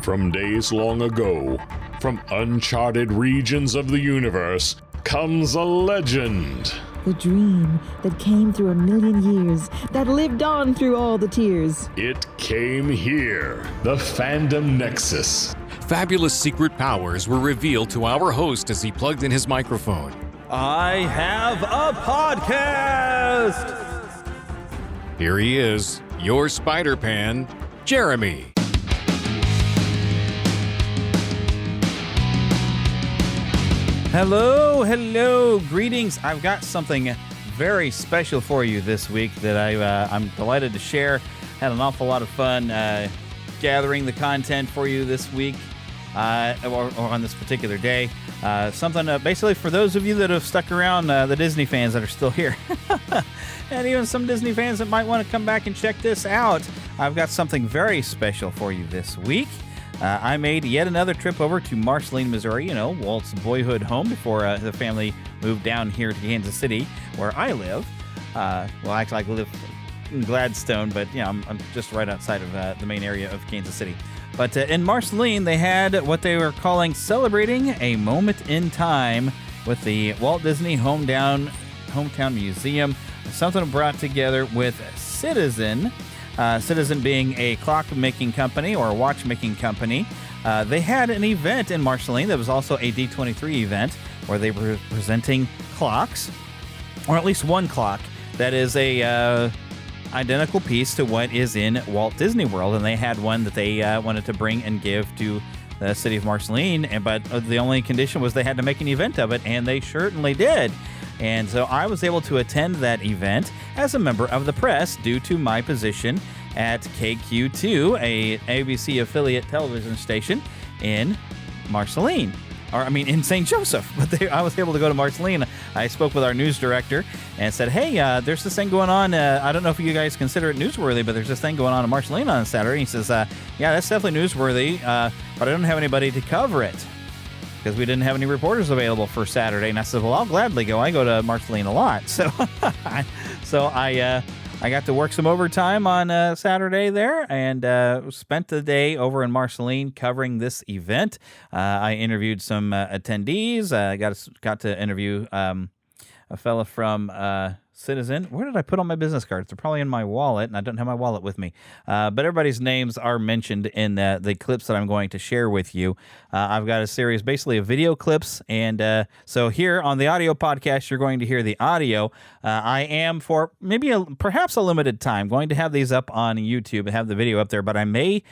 From days long ago, from uncharted regions of the universe, comes a legend. The dream that came through a million years, that lived on through all the tears. It came here, the Fandom Nexus. Fabulous secret powers were revealed to our host as he plugged in his microphone. I have a podcast! Here he is, your Spider-Pan, Jeremy. Hello, greetings. I've got something very special for you this week that I'm delighted to share. Had an awful lot of fun gathering the content for you this week, or on this particular day. Something basically for those of you that have stuck around, the Disney fans that are still here, and even some Disney fans that might want to come back and check this out. I've got something very special for you this week. I made yet another trip over to Marceline, Missouri, Walt's boyhood home before the family moved down here to Kansas City, where I live. Actually, I live in Gladstone, but, I'm just right outside of the main area of Kansas City. But in Marceline, they had what they were calling Celebrating a Moment in Time with the Walt Disney Hometown Museum, something brought together with Citizen. Citizen being a clock-making company or a watch-making company. They had an event in Marceline that was also a D23 event where they were presenting clocks, or at least one clock, that is a identical piece to what is in Walt Disney World, and they had one that they wanted to bring and give to the city of Marceline, but the only condition was they had to make an event of it, and they certainly did. And so I was able to attend that event as a member of the press due to my position at KQ2, a ABC affiliate television station in Marceline. In St. Joseph. But I was able to go to Marceline. I spoke with our news director and said, hey, there's this thing going on. I don't know if you guys consider it newsworthy, but there's this thing going on in Marceline on Saturday. He says, yeah, that's definitely newsworthy, but I don't have anybody to cover it, because we didn't have any reporters available for Saturday. And I said, well, I'll gladly go. I go to Marceline a lot. So I got to work some overtime on Saturday there, and spent the day over in Marceline covering this event. I interviewed some attendees. Got to interview a fella from Citizen. Where did I put all my business cards? They're probably in my wallet, and I don't have my wallet with me. But everybody's names are mentioned in the clips that I'm going to share with you. I've got a series basically of video clips, and so here on the audio podcast, you're going to hear the audio. I am, for maybe perhaps a limited time, going to have these up on YouTube and have the video up there, but I may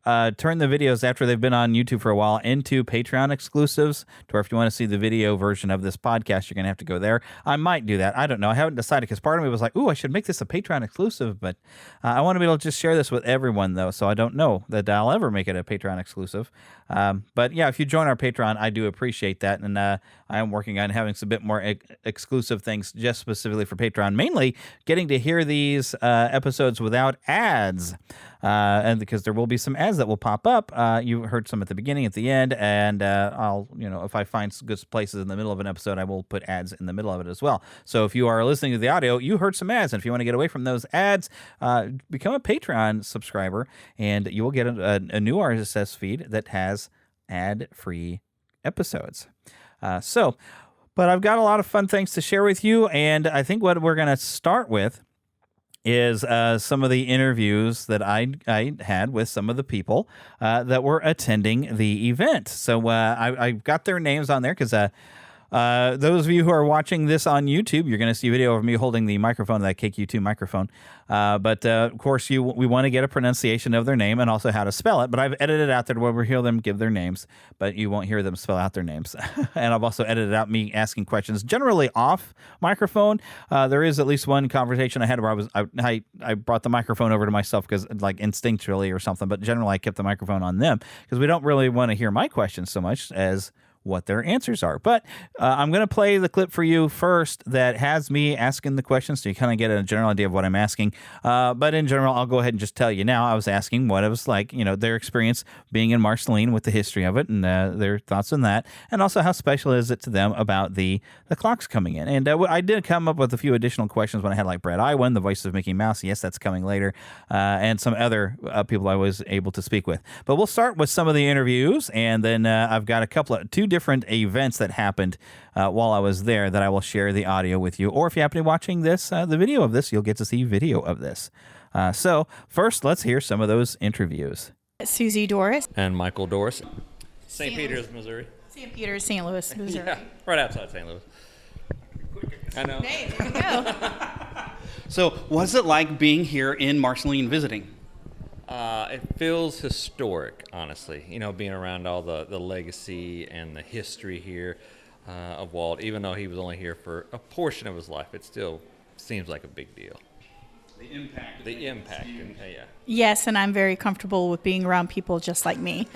turn the videos after they've been on YouTube for a while into Patreon exclusives, to where if you want to see the video version of this podcast, you're going to have to go there. I might do that. I don't know. I haven't decided, because part of me was like, ooh, I should make this a Patreon exclusive, but I want to be able to just share this with everyone, though, so I don't know that I'll ever make it a Patreon exclusive. But yeah, if you join our Patreon, I do appreciate that, and I am working on having some bit more exclusive things just specifically for Patreon, mainly getting to hear these episodes without ads, and because there will be some ads that will pop up. You heard some at the beginning, at the end, and I'll, if I find good places in the middle of an episode, I will put ads in the middle of it as well. So if you are listening to the audio, you heard some ads, and if you want to get away from those ads, become a Patreon subscriber, and you will get a new RSS feed that has ad-free episodes. But I've got a lot of fun things to share with you, and I think what we're going to start with is some of the interviews that I had with some of the people that were attending the event. So I got their names on there, because those of you who are watching this on YouTube, you're going to see a video of me holding the microphone, that KQ2 microphone. But of course, we want to get a pronunciation of their name and also how to spell it. But I've edited out there where we hear them give their names, but you won't hear them spell out their names. And I've also edited out me asking questions, generally off microphone. There is at least one conversation I had where I brought the microphone over to myself, because like instinctually or something. But generally, I kept the microphone on them, because we don't really want to hear my questions so much as what their answers are. But I'm going to play the clip for you first that has me asking the questions so you kind of get a general idea of what I'm asking. But in general, I'll go ahead and just tell you now. I was asking what it was like, their experience being in Marceline with the history of it and their thoughts on that. And also how special is it to them about the clocks coming in. And I did come up with a few additional questions when I had like Brett Iwan, the voice of Mickey Mouse. Yes, that's coming later. And some other people I was able to speak with. But we'll start with some of the interviews. And then I've got two different events that happened while I was there that I will share the audio with you. Or if you happen to be watching this, the video of this, you'll get to see video of this. So first, let's hear some of those interviews. Susie Doris. And Michael Doris. St. Peters, Missouri. St. Peters, St. Louis, Missouri. Yeah, right outside St. Louis. I know. Hey, there you go. So, what's it like being here in Marceline visiting? It feels historic, honestly. Being around all the legacy and the history here of Walt. Even though he was only here for a portion of his life, it still seems like a big deal. The impact. Yeah. Yes, and I'm very comfortable with being around people just like me.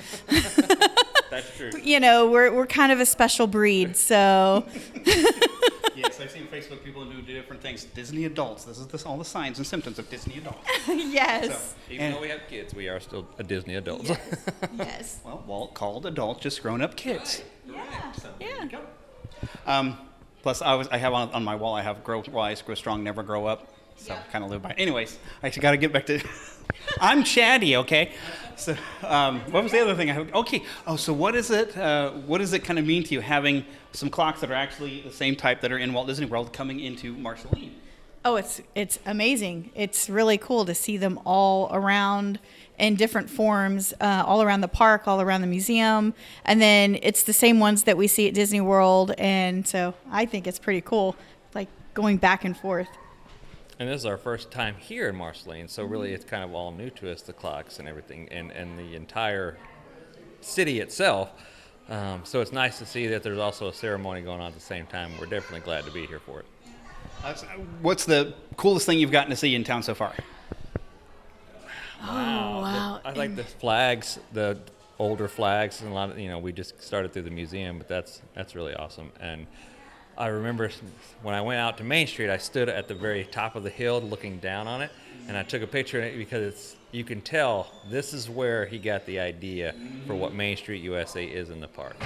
That's true. We're kind of a special breed, so. Yes, I've seen Facebook people who do different things. Disney adults. This is all the signs and symptoms of Disney adults. Yes. Even though we have kids, we are still a Disney adult. Yes. Yes. Well, Walt called adults just grown-up kids. Yeah. So, Yeah. there you go. Plus, I have on my wall, I have grow wise, grow strong, never grow up. So kind of live by it. Anyways, I got to get back to. I'm chatty, okay. So what was the other thing? Okay. Oh, so what is it? What does it kind of mean to you having some clocks that are actually the same type that are in Walt Disney World coming into Marceline? Oh, it's amazing. It's really cool to see them all around in different forms, all around the park, all around the museum, and then it's the same ones that we see at Disney World, and so I think it's pretty cool, like going back and forth. And this is our first time here in Marceline, so really it's kind of all new to us, the clocks and everything, and the entire city itself. So it's nice to see that there's also a ceremony going on at the same time. We're definitely glad to be here for it. What's the coolest thing you've gotten to see in town so far? Wow. I like the flags, the older flags, and a lot of, we just started through the museum, but that's really awesome. And I remember when I went out to Main Street, I stood at the very top of the hill looking down on it, and I took a picture of it because you can tell this is where he got the idea for what Main Street USA is in the park.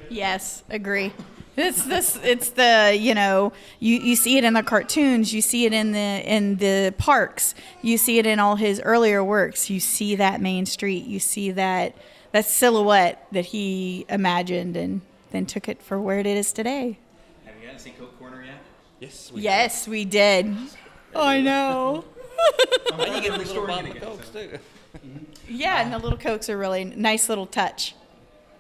Yes, agree. It's the you see it in the cartoons, you see it in the parks, you see it in all his earlier works. You see that Main Street, you see that silhouette that he imagined and then took it for where it is today. Have you gotten to see Coke Corner yet? Yes, We did. I know. And you get the little bottle of Cokes too. Yeah, and the little Cokes are really nice little touch.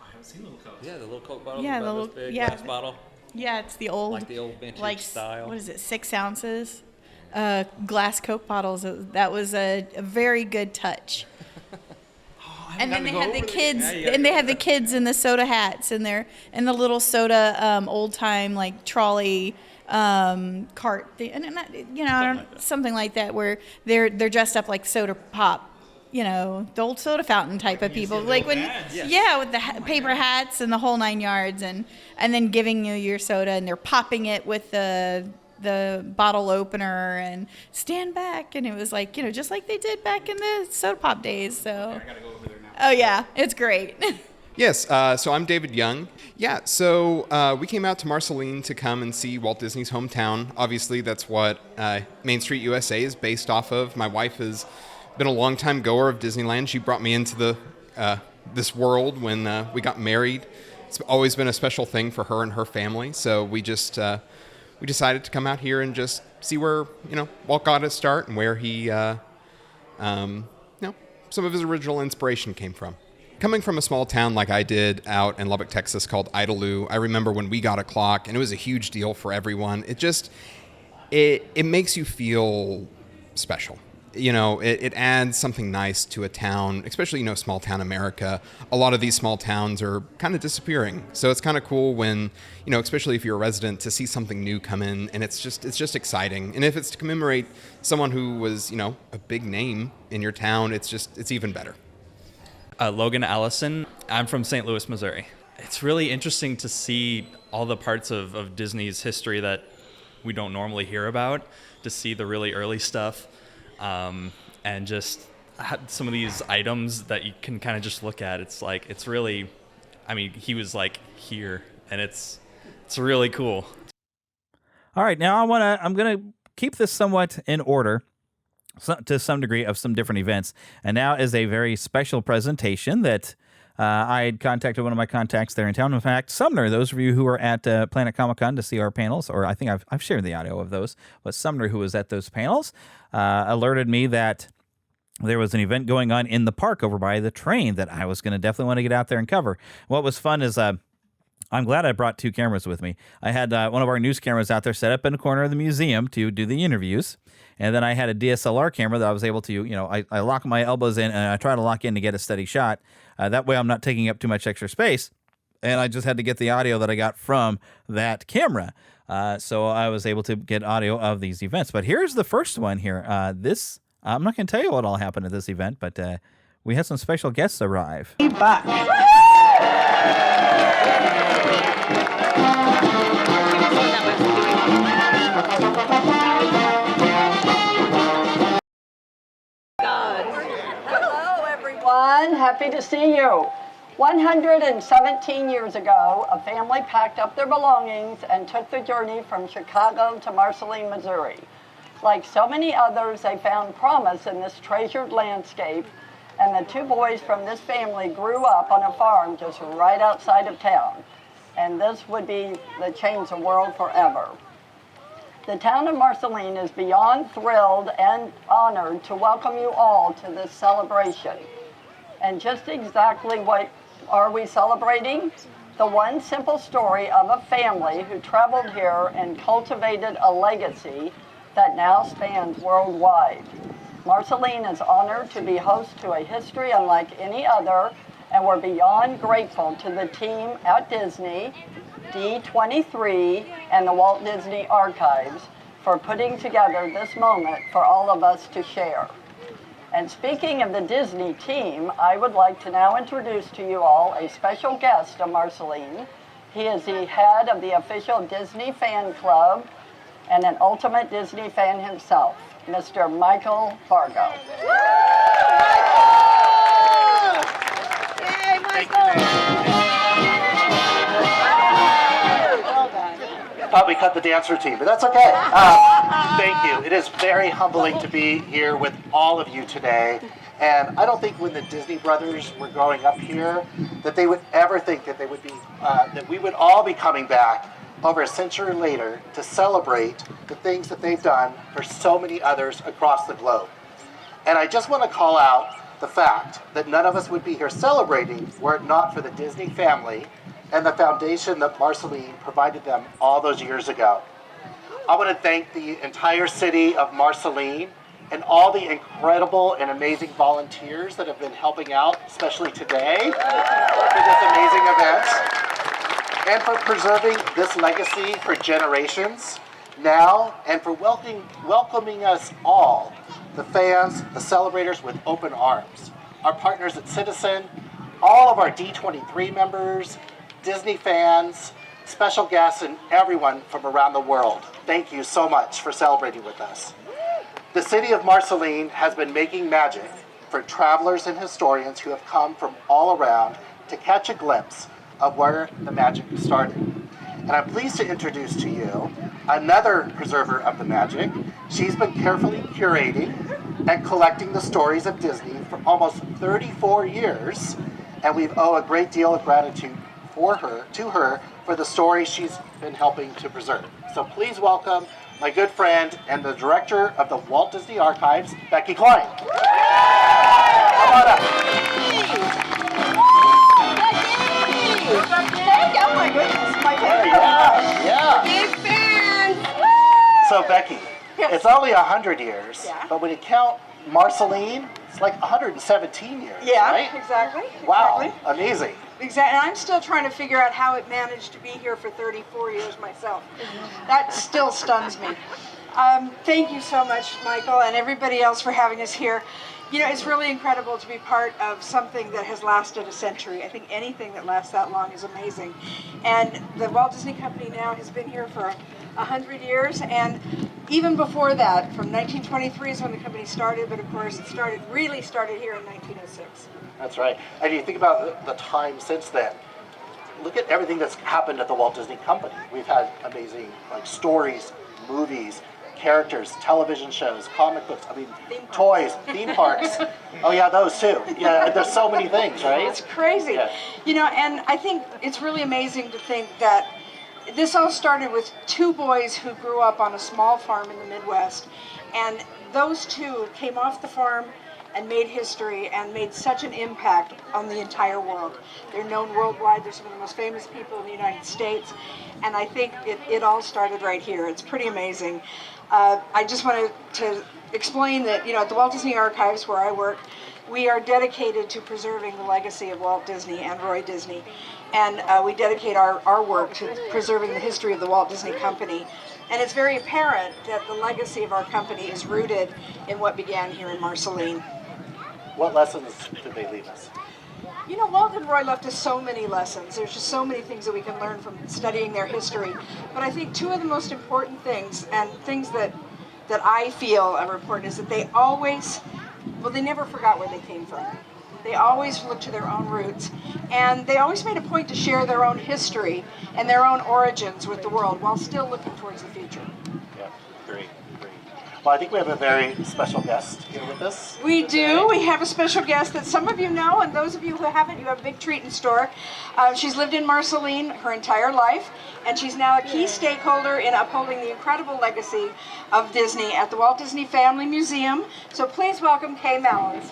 I haven't seen little Cokes. Yeah, the little Coke bottle. Yeah, about the this big, yeah. glass bottle. Yeah, it's the old, Like the old vintage style. What is it, 6 ounces? Glass Coke bottles. That was a very good touch. And then they had the kids, and they had the kids in the soda hats, and they're in the little soda old time like trolley cart thing, and something like that, where they're dressed up like soda pop, the old soda fountain type of people, like when with the paper hats and the whole 9 yards, and then giving you your soda, and they're popping it with the bottle opener and stand back, and it was like just like they did back in the soda pop days. So I gotta go over there now. oh yeah, it's great. Yes, so I'm David Young. Yeah, so we came out to Marceline to come and see Walt Disney's hometown. Obviously, that's what Main Street USA is based off of. My wife has been a long-time goer of Disneyland. She brought me into this world when we got married. It's always been a special thing for her and her family. So we decided to come out here and just see where Walt got his start and where he some of his original inspiration came from. Coming from a small town like I did out in Lubbock, Texas called Idalou, I remember when we got a clock, and it was a huge deal for everyone. It makes you feel special. It adds something nice to a town, especially, small town America. A lot of these small towns are kind of disappearing. So it's kind of cool when, especially if you're a resident, to see something new come in, and it's just exciting. And if it's to commemorate someone who was, a big name in your town, it's even better. Logan Allison. I'm from St. Louis, Missouri. it's really interesting to see all the parts of Disney's history that we don't normally hear about, to see the really early stuff, and just some of these items that you can kind of just look at. It's like, it's really, I mean, he was like here, and it's really cool. All right, now I'm gonna keep this somewhat in order, to some degree, of some different events. And now is a very special presentation that I had contacted one of my contacts there in town. In fact, Sumner, those of you who were at Planet Comic-Con to see our panels, or I think I've shared the audio of those, but Sumner, who was at those panels, alerted me that there was an event going on in the park over by the train that I was going to definitely want to get out there and cover. What was fun is I'm glad I brought 2 cameras with me. I had one of our news cameras out there set up in the corner of the museum to do the interviews. And then I had a DSLR camera that I was able to, I lock my elbows in and I try to lock in to get a steady shot. That way I'm not taking up too much extra space. And I just had to get the audio that I got from that camera. So I was able to get audio of these events. But here's the first one here. I'm not going to tell you what all happened at this event, but we had some special guests arrive. Hello, everyone. Happy to see you. 117 years ago, a family packed up their belongings and took the journey from Chicago to Marceline, Missouri. Like so many others, they found promise in this treasured landscape, and the 2 boys from this family grew up on a farm just right outside of town. And this would change the world forever. The town of Marceline is beyond thrilled and honored to welcome you all to this celebration. And just exactly what are we celebrating? The one simple story of a family who traveled here and cultivated a legacy that now spans worldwide. Marceline is honored to be host to a history unlike any other, and we're beyond grateful to the team at Disney, D23, and the Walt Disney Archives for putting together this moment for all of us to share. And speaking of the Disney team, I would like to now introduce to you all a special guest of Marceline. He is the head of the official Disney fan club and an ultimate Disney fan himself, Mr. Michael Fargo. Yay, Michael! Thought we cut the dance routine, but that's okay. Thank you. It is very humbling to be here with all of you today. And I don't think when the Disney brothers were growing up here that they would ever think that they would be, that we would all be coming back over a century later to celebrate the things that they've done for so many others across the globe. And I just want to call out the fact that none of us would be here celebrating were it not for the Disney family and the foundation that Marceline provided them all those years ago. I want to thank the entire city of Marceline and all the incredible and amazing volunteers that have been helping out, especially today, for this amazing event, and for preserving this legacy for generations now, and for welcoming us all, the fans, the celebrators, with open arms. Our partners at Citizen, all of our D23 members, Disney fans, special guests, and everyone from around the world. Thank you so much for celebrating with us. The city of Marceline has been making magic for travelers and historians who have come from all around to catch a glimpse of where the magic started. And I'm pleased to introduce to you another preserver of the magic. She's been carefully curating and collecting the stories of Disney for almost 34 years, and we owe a great deal of gratitude to her for the stories she's been helping to preserve. So please welcome my good friend and the director of the Walt Disney Archives, Becky Klein. Come on up. Becky! Oh my goodness, my favorite. Yeah. Big fans! So Becky, Yes. It's only 100 years, Yeah. but when you count Marceline, it's like 117 years, Yeah, right? exactly. Wow, Exactly. amazing. Exactly. And I'm still trying to figure out how it managed to be here for 34 years myself. That still stuns me. Thank you so much, Michael, and everybody else for having us here. You know, it's really incredible to be part of something that has lasted a century. I think anything that lasts that long is amazing. And the Walt Disney Company now has been here for 100 years, and even before that, from 1923 is when the company started, but of course it really started here in 1906. That's right. And you think about the time since then. Look at everything that's happened at the Walt Disney Company. We've had amazing stories, movies, characters, television shows, comic books, toys, theme parks. Oh yeah, those too. Yeah, there's so many things, right? It's crazy. Yeah. You know, and I think it's really amazing to think that this all started with two boys who grew up on a small farm in the Midwest, and those two came off the farm and made history and made such an impact on the entire world. They're known worldwide. They're some of the most famous people in the United States, and I think it all started right here. It's pretty amazing. I just wanted to explain that, you know, at the Walt Disney Archives, where I work, we are dedicated to preserving the legacy of Walt Disney and Roy Disney, and we dedicate our work to preserving the history of the Walt Disney Company. And it's very apparent that the legacy of our company is rooted in what began here in Marceline. What lessons did they leave us? You know, Walt and Roy left us so many lessons. There's just so many things that we can learn from studying their history. But I think two of the most important things, and things that I feel are important, is that they always, they never forgot where they came from. They always looked to their own roots, and they always made a point to share their own history and their own origins with the world while still looking towards the future. Yeah, great. Well, I think we have a very special guest here with us. We do. We have a special guest that some of you know, and those of you who haven't, you have a big treat in store. She's lived in Marceline her entire life, and she's now a key stakeholder in upholding the incredible legacy of Disney at the Walt Disney Family Museum. So please welcome Kay Mellons.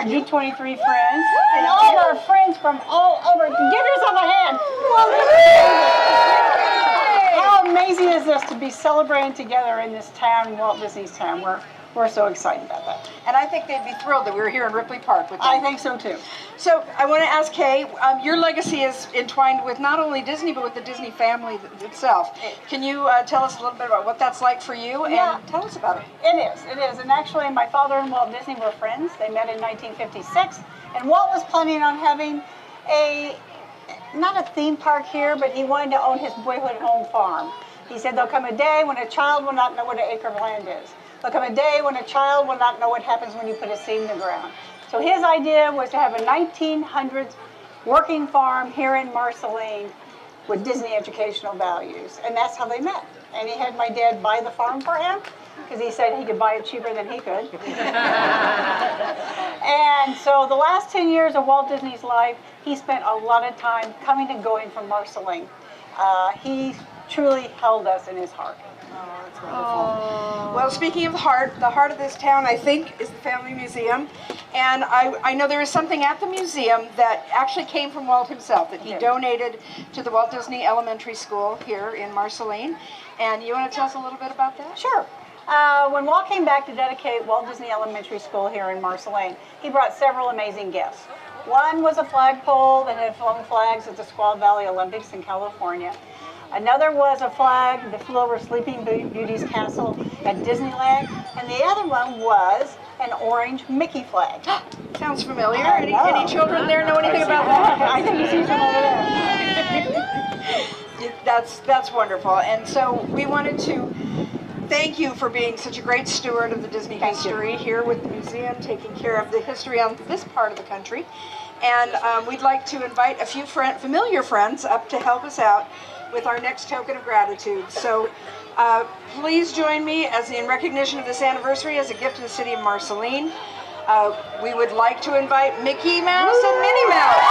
G23 friends and all of our friends from all over. Give yourself a hand. How amazing is this to be celebrating together in this town, Walt Disney's town? We're so excited about that. And I think they'd be thrilled that we were here in Ripley Park with them. I think so too. So I want to ask Kay, your legacy is entwined with not only Disney, but with the Disney family itself. Can you tell us a little bit about what that's like for you? Yeah. And tell us about it. It is. And actually, my father and Walt Disney were friends. They met in 1956. And Walt was planning on having not a theme park here, but he wanted to own his boyhood home farm. He said there'll come a day when a child will not know what an acre of land is. There'll come a day when a child will not know what happens when you put a seed in the ground. So his idea was to have a 1900s working farm here in Marceline with Disney educational values. And that's how they met. And he had my dad buy the farm for him because he said he could buy it cheaper than he could. And so the last 10 years of Walt Disney's life, he spent a lot of time coming and going from Marceline. He truly held us in his heart. Oh, that's wonderful. Well, speaking of the heart of this town, I think, is the Family Museum. And I know there is something at the museum that actually came from Walt himself, that he donated to the Walt Disney Elementary School here in Marceline. And you want to tell us a little bit about that? Sure. When Walt came back to dedicate Walt Disney Elementary School here in Marceline, he brought several amazing gifts. One was a flagpole that had flown flags at the Squaw Valley Olympics in California. Another was a flag that flew over Sleeping Beauty's castle at Disneyland. And the other one was an orange Mickey flag. Sounds familiar. Any children there know anything about that? I think you see some over there. That's wonderful. And so we wanted to thank you for being such a great steward of the Disney history here with the museum, taking care of the history on this part of the country. And we'd like to invite a few familiar friends up to help us out with our next token of gratitude. So please join me as in recognition of this anniversary as a gift to the city of Marceline. We would like to invite Mickey Mouse and Minnie Mouse.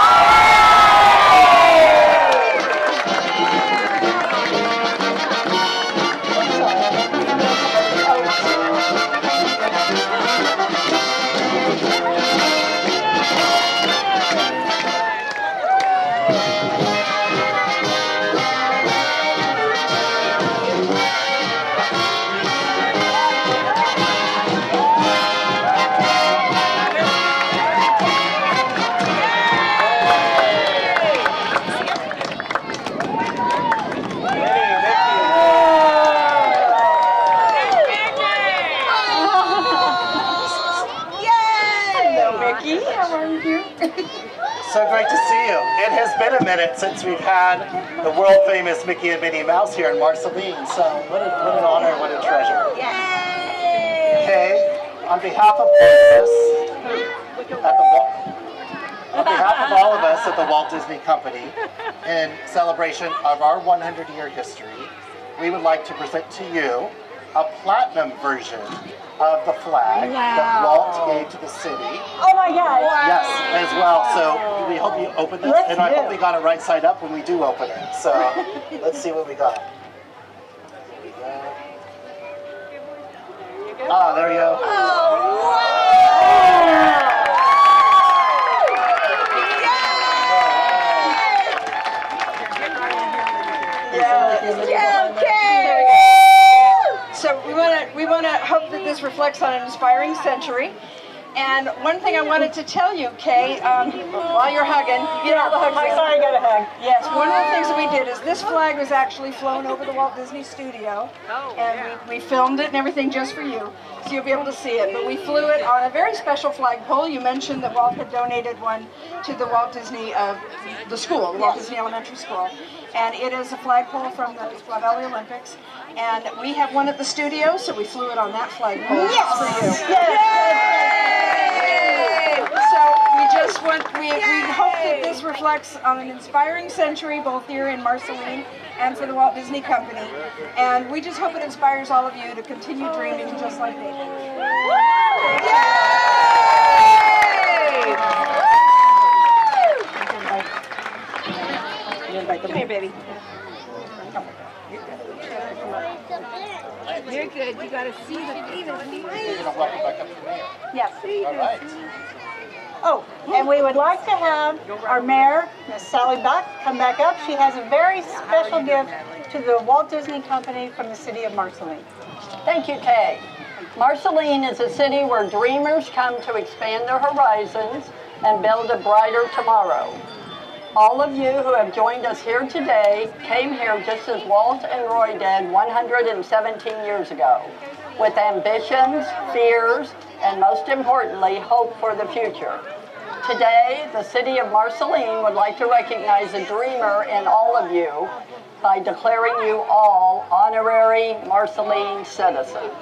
here. So great to see you. It has been a minute since we've had the world famous Mickey and Minnie Mouse here in Marceline. So what an honor, what a treasure. Okay, on behalf of all of us at the Walt Disney Company, in celebration of our 100-year history, we would like to present to you a platinum version of the flag that Walt gave to the city. Oh my God! Yes, as well. So we hope you open this, and I hope we got it right side up when we do open it. So let's see what we got. Here we go. Ah, there you go. Oh, wow! So we want to hope that this reflects on an inspiring century. And one thing I wanted to tell you, Kay, while you're hugging, you get all the hugs. Sorry, I got a hug. Yes, one of the things that we did is this flag was actually flown over the Walt Disney Studio, and we filmed it and everything just for you, so you'll be able to see it. But we flew it on a very special flagpole. You mentioned that Walt had donated one to the Walt Disney, the school, the Walt Disney Elementary School, and it is a flagpole from the Squaw Valley Olympics. And we have one at the studio, so we flew it on that flagpole just for you. So we hope that this reflects on an inspiring century, both here in Marceline and for the Walt Disney Company. And we just hope it inspires all of you to continue dreaming just like they did. Come here, baby. You're good. You got to see the Yes. All right. Oh, and we would like to have our mayor, Miss Sally Buck, come back up. She has a very special gift to the Walt Disney Company from the city of Marceline. Thank you, Kay. Marceline is a city where dreamers come to expand their horizons and build a brighter tomorrow. All of you who have joined us here today came here just as Walt and Roy did 117 years ago, with ambitions, fears, and most importantly, hope for the future. Today, the city of Marceline would like to recognize a dreamer in all of you by declaring you all honorary Marceline citizens.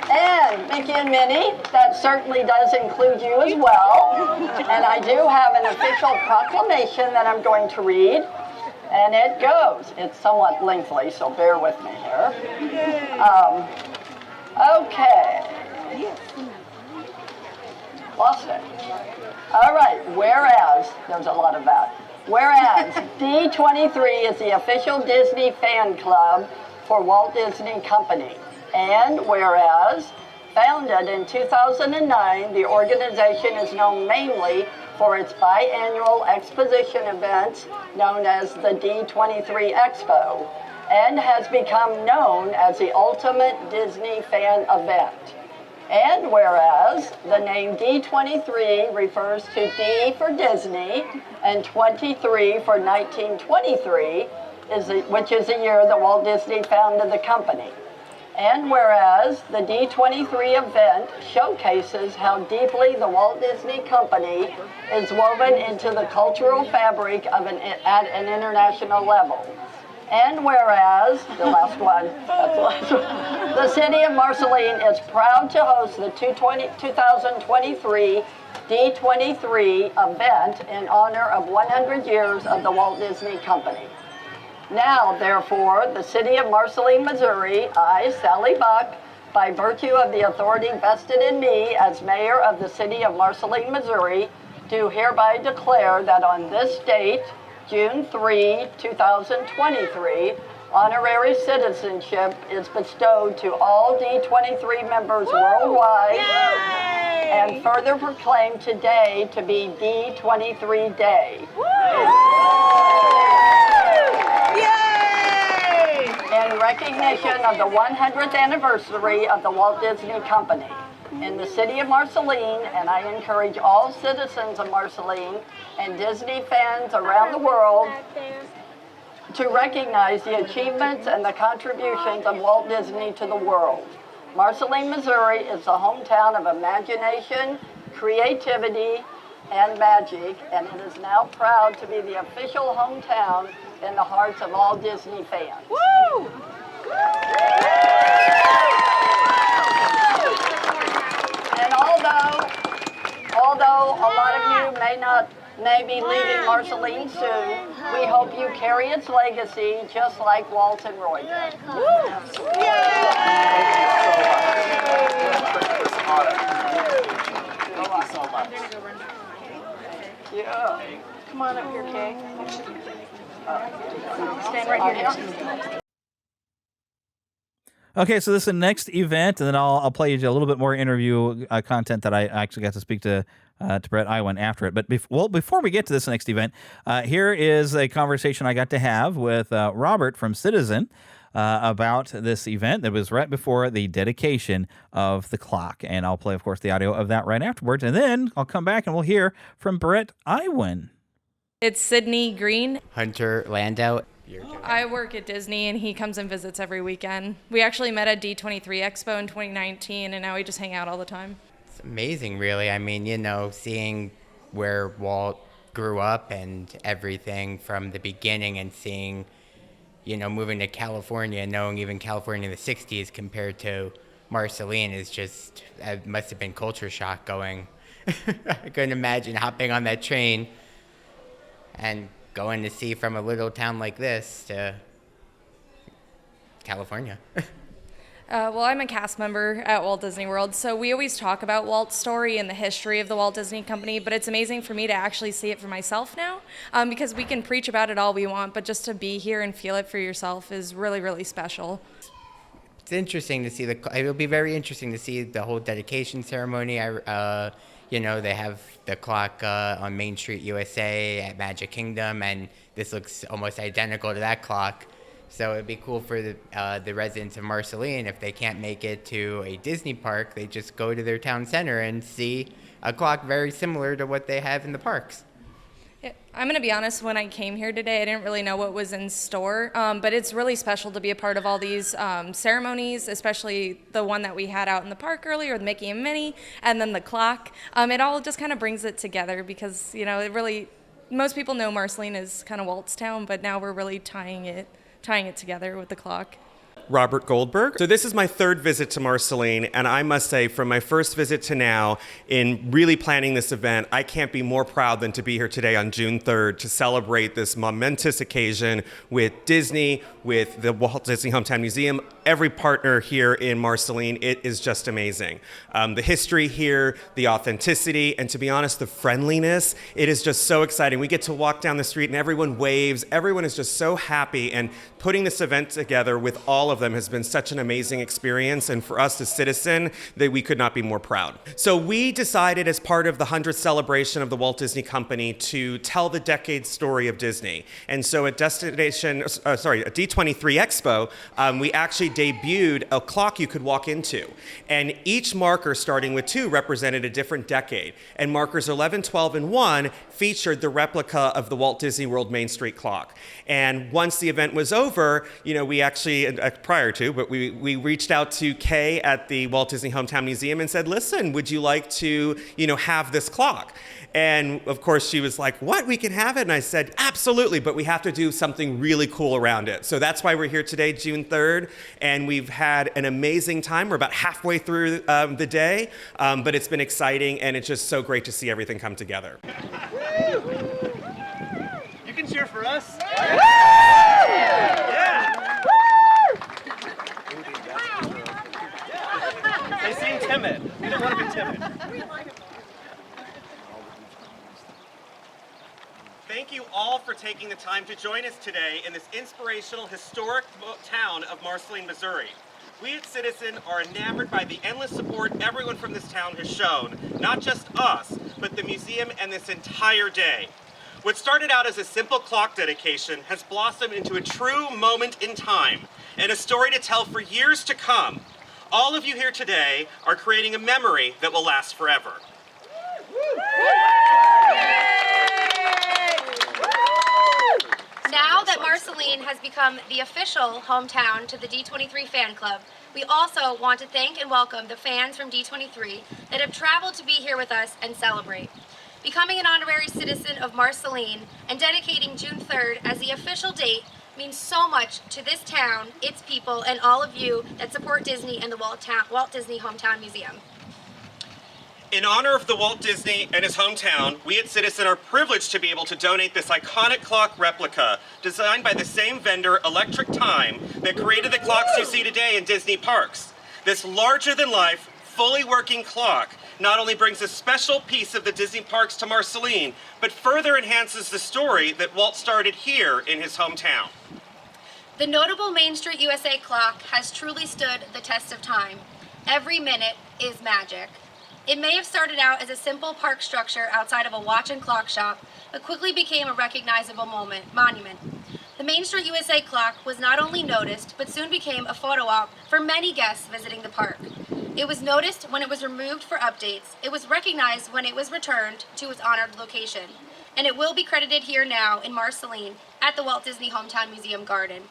And Mickey and Minnie, that certainly does include you as well. And I do have an official proclamation that I'm going to read. And it goes. It's somewhat lengthy, so bear with me here. Okay. Lost it. All right. Whereas, there's a lot of that. Whereas D23 is the official Disney fan club for Walt Disney Company. And whereas, founded in 2009, the organization is known mainly for its biannual exposition events known as the D23 Expo, and has become known as the ultimate Disney fan event. And whereas the name D23 refers to D for Disney and 23 for 1923, which is the year that Walt Disney founded the company. And whereas the D23 event showcases how deeply the Walt Disney Company is woven into the cultural fabric of at an international level. And whereas, the last one, the city of Marceline is proud to host the 2023 D23 event in honor of 100 years of the Walt Disney Company. Now, therefore, the city of Marceline, Missouri, I, Sally Buck, by virtue of the authority vested in me as mayor of the city of Marceline, Missouri, do hereby declare that on this date, June 3, 2023, honorary citizenship is bestowed to all D23 members worldwide. And further proclaimed today to be D23 Day. In recognition of the 100th anniversary of the Walt Disney Company in the city of Marceline, and I encourage all citizens of Marceline and Disney fans around the world to recognize the achievements and the contributions of Walt Disney to the world. Marceline, Missouri is the hometown of imagination, creativity, and magic, and it is now proud to be the official hometown in the hearts of all Disney fans. Woo! And although a lot of you may be leaving Marceline soon, we hope you carry its legacy just like Walt and Roy did. Thank you so much. Yeah. Come on up here, Kay. Stand right here next to me. Okay, so this is the next event, and then I'll play you a little bit more interview content that I actually got to speak to Brett Iwan after it. But before we get to this next event, here is a conversation I got to have with Robert from Citizen about this event that was right before the dedication of the clock. And I'll play, of course, the audio of that right afterwards. And then I'll come back and we'll hear from Brett Iwan. It's Sydney Green. Hunter Landau. I work at Disney, and he comes and visits every weekend. We actually met at D23 Expo in 2019, and now we just hang out all the time. It's amazing, really. I mean, seeing where Walt grew up and everything from the beginning, and seeing, moving to California and knowing even California in the 60s compared to Marceline is just, it must have been culture shock going. I couldn't imagine hopping on that train and going to see from a little town like this to California. Well, I'm a cast member at Walt Disney World, so we always talk about Walt's story and the history of the Walt Disney Company, but it's amazing for me to actually see it for myself now, because we can preach about it all we want, but just to be here and feel it for yourself is really, really special. It's interesting to see it'll be very interesting to see the whole dedication ceremony. They have the clock on Main Street, USA at Magic Kingdom, and this looks almost identical to that clock. So it'd be cool for the residents of Marceline, if they can't make it to a Disney park, they just go to their town center and see a clock very similar to what they have in the parks. I'm going to be honest, when I came here today, I didn't really know what was in store, but it's really special to be a part of all these ceremonies, especially the one that we had out in the park earlier with Mickey and Minnie, and then the clock. It all just kind of brings it together because, it really, most people know Marceline is kind of Walt's town, but now we're really tying it together with the clock. Robert Goldberg. So this is my third visit to Marceline, and I must say, from my first visit to now, in really planning this event, I can't be more proud than to be here today on June 3rd to celebrate this momentous occasion with Disney, with the Walt Disney Hometown Museum, every partner here in Marceline. It is just amazing. The history here, the authenticity, and to be honest, the friendliness, it is just so exciting. We get to walk down the street and everyone waves. Everyone is just so happy, and putting this event together with all of them has been such an amazing experience, and for us as Citizen, that we could not be more proud. So we decided, as part of the 100th celebration of the Walt Disney Company, to tell the decade story of Disney. And so at D23 Expo, we actually debuted a clock you could walk into. And each marker, starting with 2, represented a different decade. And markers 11, 12, and 1 featured the replica of the Walt Disney World Main Street clock. And once the event was over, we actually, prior to, but we reached out to Kay at the Walt Disney Hometown Museum and said, listen, would you like to, have this clock? And of course she was like, what, we can have it? And I said, absolutely, but we have to do something really cool around it. So that's why we're here today, June 3rd, and we've had an amazing time. We're about halfway through the day, but it's been exciting, and it's just so great to see everything come together. You can cheer for us. They seem timid. We don't want to be timid. Thank you all for taking the time to join us today in this inspirational, historic town of Marceline, Missouri. We at Citizen are enamored by the endless support everyone from this town has shown, not just us, but the museum and this entire day. What started out as a simple clock dedication has blossomed into a true moment in time and a story to tell for years to come. All of you here today are creating a memory that will last forever. Now that that Marceline has become the official hometown to the D23 fan club, we also want to thank and welcome the fans from D23 that have traveled to be here with us and celebrate. Becoming an honorary citizen of Marceline and dedicating June 3rd as the official date means so much to this town, its people, and all of you that support Disney and the Walt Disney Hometown Museum. In honor of the Walt Disney and his hometown, we at Citizen are privileged to be able to donate this iconic clock replica designed by the same vendor, Electric Time, that created the clocks you see today in Disney parks. This larger-than-life, fully working clock not only brings a special piece of the Disney parks to Marceline, but further enhances the story that Walt started here in his hometown. The notable Main Street USA clock has truly stood the test of time. Every minute is magic. It may have started out as a simple park structure outside of a watch and clock shop, but quickly became a recognizable monument. The Main Street USA clock was not only noticed, but soon became a photo op for many guests visiting the park. It was noticed when it was removed for updates. It was recognized when it was returned to its honored location. And it will be credited here now in Marceline at the Walt Disney Hometown Museum Garden.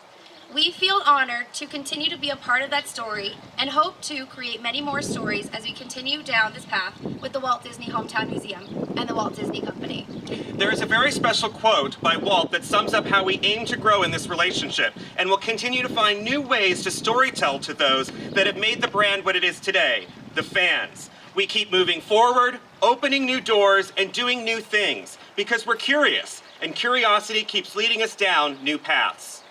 We feel honored to continue to be a part of that story and hope to create many more stories as we continue down this path with the Walt Disney Hometown Museum and the Walt Disney Company. There is a very special quote by Walt that sums up how we aim to grow in this relationship and will continue to find new ways to storytell to those that have made the brand what it is today, the fans. We keep moving forward, opening new doors, and doing new things because we're curious, and curiosity keeps leading us down new paths.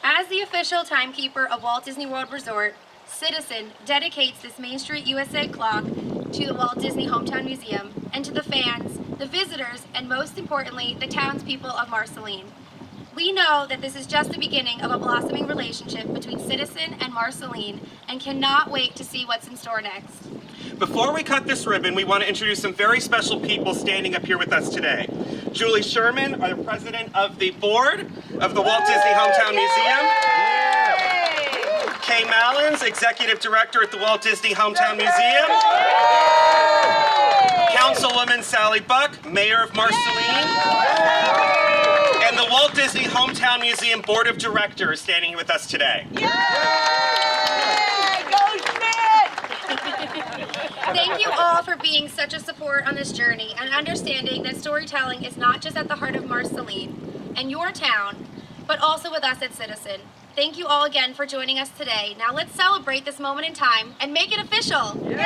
As the official timekeeper of Walt Disney World Resort, Citizen dedicates this Main Street USA clock to the Walt Disney Hometown Museum and to the fans, the visitors, and most importantly, the townspeople of Marceline. We know that this is just the beginning of a blossoming relationship between Citizen and Marceline and cannot wait to see what's in store next. Before we cut this ribbon, we want to introduce some very special people standing up here with us today. Julie Sherman, our president of the board of the Walt Disney Hometown Museum. Kay Mallins, executive director at the Walt Disney Hometown Museum. Councilwoman Sally Buck, mayor of Marceline. And the Walt Disney Hometown Museum board of directors standing with us today. Thank you all for being such a support on this journey and understanding that storytelling is not just at the heart of Marceline and your town, but also with us at Citizen. Thank you all again for joining us today. Now let's celebrate this moment in time and make it official. Yay!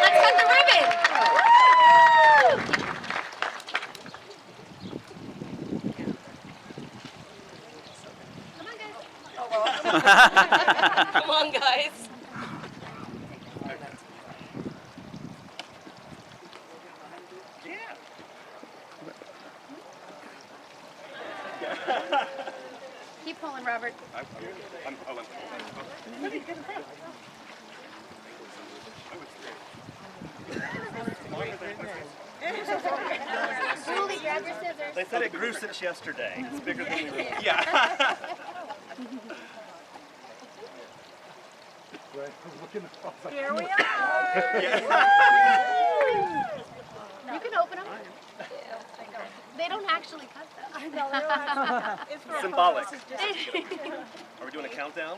Let's cut the ribbon. Come on, guys. Keep pulling, Robert. Julie, grab your scissors. They said it grew since yesterday. It's bigger than we were. Yeah. Here we are. You can open them. They don't actually cut them. I know, they don't actually. It's for Symbolic. photos. Are we doing a countdown?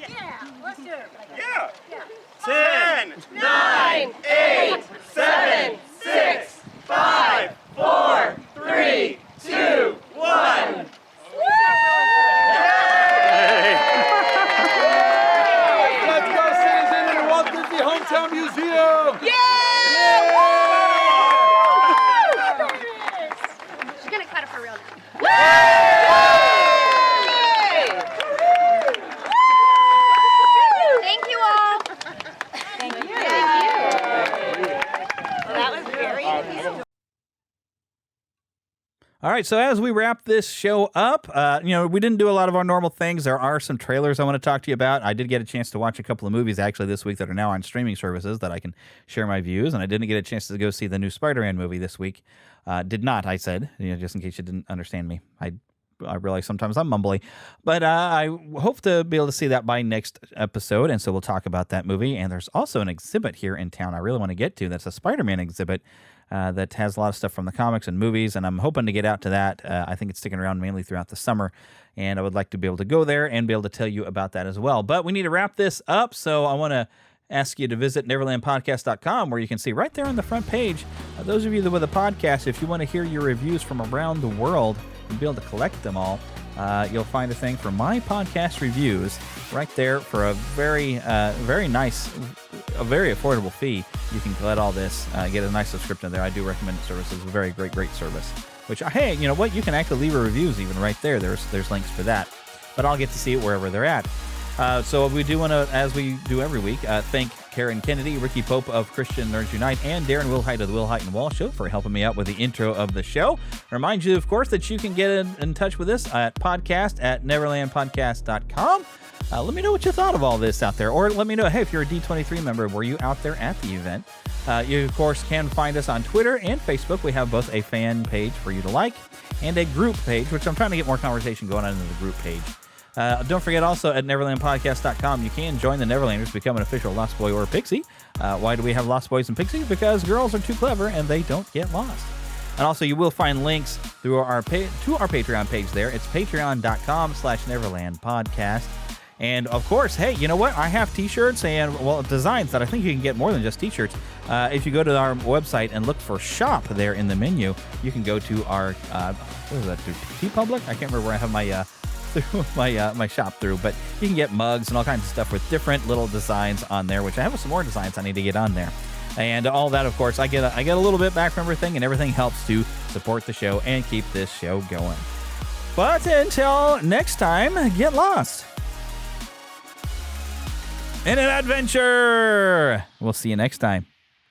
Yeah, let's do it. Yeah. 10, 9, 8, 7, 6, 5, 4, 3, 2, 1. Let's go, Citizen, in the Walt Disney Hometown Museum! She's gonna cut it for real now. Thank you all. Thank you. That was very easy. All right, so as we wrap this show up, we didn't do a lot of our normal things. There are some trailers I want to talk to you about. I did get a chance to watch a couple of movies actually this week that are now on streaming services that I can share my views, and I didn't get a chance to go see the new Spider-Man movie this week. Did not, I said, just in case you didn't understand me. I realize sometimes I'm mumbly, but I hope to be able to see that by next episode, and so we'll talk about that movie. And there's also an exhibit here in town I really want to get to. That's a Spider-Man exhibit that has a lot of stuff from the comics and movies, and I'm hoping to get out to that. I think it's sticking around mainly throughout the summer, and I would like to be able to go there and be able to tell you about that as well. But we need to wrap this up, so I want to ask you to visit neverlandpodcast.com, where you can see right there on the front page, those of you that with a podcast, if you want to hear your reviews from around the world and be able to collect them all, you'll find a thing for my podcast reviews right there for a very nice, a very affordable fee. You can collect all this, get a nice subscription there. I do recommend the service. It's a very great service. Which, hey, you know what? You can actually leave a reviews even right there. There's links for that. But I'll get to see it wherever they're at. So we do want to, as we do every week, thank Karen Kennedy, Ricky Pope of Christian Nerds Unite, and Darren Wilhite of the Wilhite and Wall Show for helping me out with the intro of the show. Remind you, of course, that you can get in touch with us at podcast@neverlandpodcast.com. Let me know what you thought of all this out there. Or let me know, hey, if you're a D23 member, were you out there at the event? You, of course, can find us on Twitter and Facebook. We have both a fan page for you to like and a group page, which I'm trying to get more conversation going on in the group page. Don't forget also at neverlandpodcast.com, you can join the Neverlanders, become an official Lost Boy or Pixie. Why do we have Lost Boys and Pixies? Because girls are too clever and they don't get lost. And also you will find links through to our Patreon page there. It's patreon.com/neverlandpodcast. And of course, hey, you know what? I have t-shirts and, well, designs that I think you can get more than just t-shirts. If you go to our website and look for shop there in the menu, you can go to our, what is that, through TeePublic? I can't remember where I have my, my shop through, but you can get mugs and all kinds of stuff with different little designs on there, which I have some more designs I need to get on there. And all that, of course, I get a little bit back from everything, and everything helps to support the show and keep this show going. But until next time, get lost in an adventure. We'll see you next time.